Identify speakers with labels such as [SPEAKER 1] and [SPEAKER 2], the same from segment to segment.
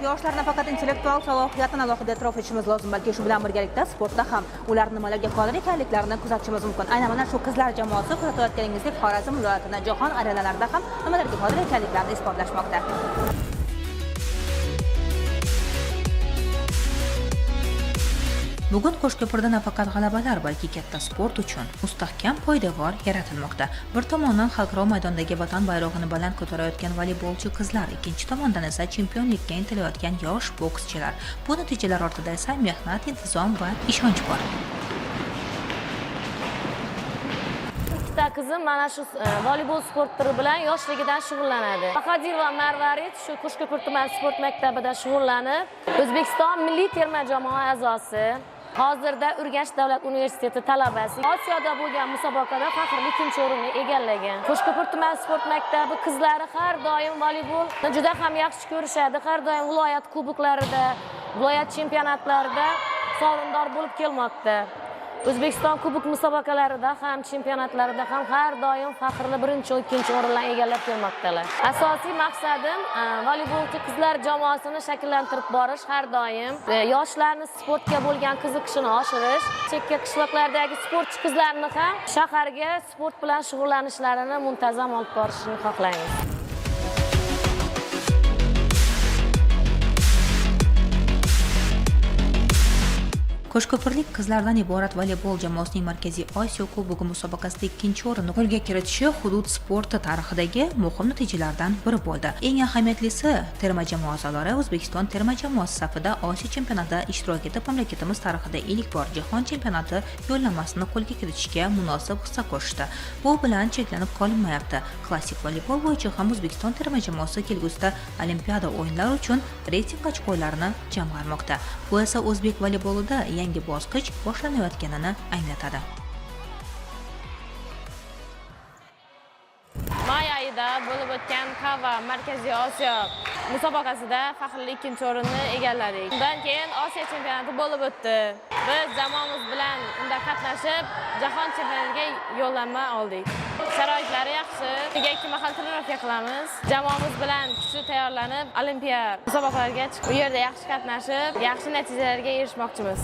[SPEAKER 1] yoshlar nafaqat intellektual salohiyatini alohida e'tirof etishimiz lozim, balki shu bilan birgalikda sportda ham ular nimalarga qodir ekanliklarini kuzatishimiz mumkin. Aynan mana shu qizlar jamoasi kuzatayotganingizdek Xorazm viloyatining jahon arenalarida ham nimalarga qodir ekanliklarini isbotlashmoqda. Bugun Qo'shko'pirda nafaqat g'alabalar, balki katta sport uchun mustahkam poydevor yaratilmoqda. Bir tomondan xalqaro maydondagi vatan bayrog'ini baland ko'tarayotgan voleybolchi qizlar, ikkinchi tomondan esa chempionlikka intilayotgan yosh bokschilar. Bu natijalar ortida esa mehnat, intizom va ishonch bor.
[SPEAKER 2] Ikkita qizim mana shu voleybol sport turi bilan yoshligidan shug'ullanadi. Bahodirova Marvarid shu Qo'shko'pir tuman sport maktabida shug'ullanib, O'zbekiston milliy terma jamoa a'zosi. Hozirda Urganch davlat universiteti talabasi. Osiyoda bo'lgan musobaqada faxrli ikkinchi o'rinni egallagan. Qo'shko'pir tuman sport maktabi qizlari har doim voleybolni juda ham yaxshi ko'rishadi. Har doim viloyat kuboklarida, viloyat chempionatlarida sovrindor bo'lib kelmoqda. O'zbekiston kubok musobaqalarida ham, chempionatlarida ham har doim faxrli birinchi va ikkinchi o'rinlarni egallab kelmoqdalar. Asosiy maqsadim voleybolchi qizlar jamoasini shakllantirib borish, har doim yoshlarni sportga bo'lgan qiziqishini oshirish, chekka qishloqlardagi sportchi qizlarni ham shaharga sport bilan shug'ullanishlarini muntazam olib borishni xohlaymiz.
[SPEAKER 1] Qo'shko'pirlik qizlardan iborat voleybol jamoasining Markaziy Osiyo Kubogi musobaqasida ikkinchi o'rinni qo'lga kiritishi hudud sporti tarixidagi muhim natijalardan biri bo'ldi. Eng ahamiyatlisi, terma jamoa a'zolari O'zbekiston terma jamoasi safida Osiyo chempionatida ishtirok etib, mamlakatimiz tarixida ilk bor jahon chempionati yo'llanmasini qo'lga kiritishga munosib hissa qo'shdi. Bu bilan cheklanib qolinmayapti. Klassik voleybol bo'yicha ham O'zbekiston terma jamoasi kelgusida Olimpiada o'yinlari uchun reyting ochko'larini jamg'armoqda. Bu esa o'zbek voleybolida yangi bosqich boshlanayotganini anglatadi.
[SPEAKER 2] May oyida bo'lib o'tgan Kava Markaziy Osiyo musobaqasida faxrli ikkinchi o'rinni egalladik. Undan keyin Osiyo chempionati bo'lib o'tdi. Biz jamoamiz bilan unda qatnashib, jahon chempionatiga yo'llanma oldik. Sharoitlari yaxshi. Nega ikki mahal trenirovka qilamiz. Jamoamiz bilan kuchli tayyorlanib, Olimpiya musobaqalariga chiqib, u yerda yaxshi qatnashib, yaxshi natijalarga erishmoqchimiz.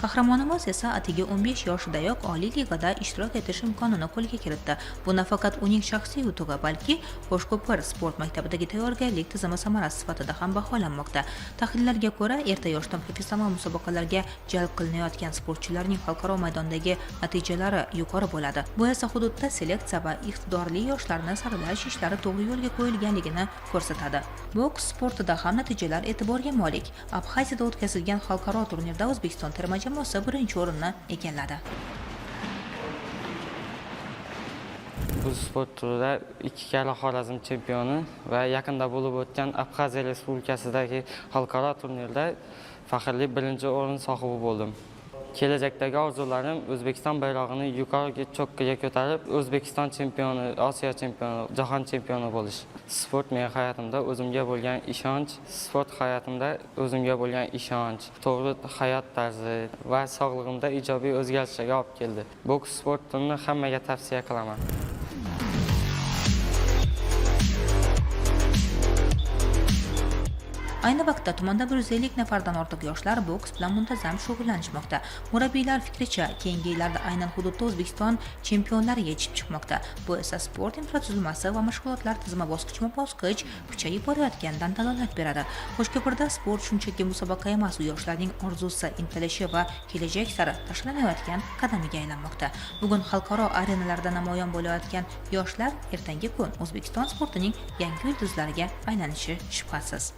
[SPEAKER 1] Qahramonimiz esa atigi 15 yoshidayoq Oliy ligada ishtirok etish imkonini qo'lga kiritdi. Bu nafaqat uning shaxsiy yutug'i, balki Qo'shko'pir sport maktabidagi tayyorgarlik tizimi samarasi sifatida ham baholanmoqda. Tahlillarga ko'ra, erta yoshdan professional musobaqalarga jalb qilinayotgan sportchilarning xalqaro maydondagi natijalari yuqori bo'ladi. Bu esa hududda seleksiya va iqtidorli yoshlarni saralash ishlari to'g'ri yo'lga qo'yilganligini ko'rsatadi. Boks sportida ham natijalar e'tiborga molik. Abxaziyada o'tkazilgan xalqaro turnirda O'zbekiston terma jamoasi birinchi o'rinni egalladi.
[SPEAKER 3] Bu sport turida ikki karra Xorazm chempioni va yaqinda bo'lib o'tgan Abxaziya Respublikasidagi xalqaro turnirda faxrli birinchi o'rin sohibi bo'ldim. Kelajakdagi orzularim O'zbekiston bayrog'ini yuqoriga cho'qqiga ko'tarib, O'zbekiston chempioni, Osiyo chempioni, jahon chempioni bo'lish. Sport mening hayotimda o'zimga bo'lgan ishonch, to'g'ri hayot tarzi va sog'lig'imda ijobiy o'zgarishlarga olib keldi. Boks sportini hammaga tavsiya qilaman.
[SPEAKER 1] Ayni vaqtda tumanda 150 nafardan ortiq yoshlar boks bilan muntazam shug'ullanishmoqda. Murabbiylar fikricha, keyingi yillarda aynan hududda O'zbekiston chempionlari yetishib chiqmoqda. Bu esa sport infratuzilmasi va mashg'ulotlar tizimi bosqichma-bosqich kuchayib borayotganidan dalolat beradi. Qo'shko'pirda sport shunchaki musobaqa emas, u yoshlarning orzusi, intilishi va kelajak sari tashlanayotgan qadamiga aylanmoqda. Bugun xalqaro arenalarda namoyon bo'layotgan yoshlar ertangi kun O'zbekiston sportining yangi yulduzlariga aylanishi shubhasiz.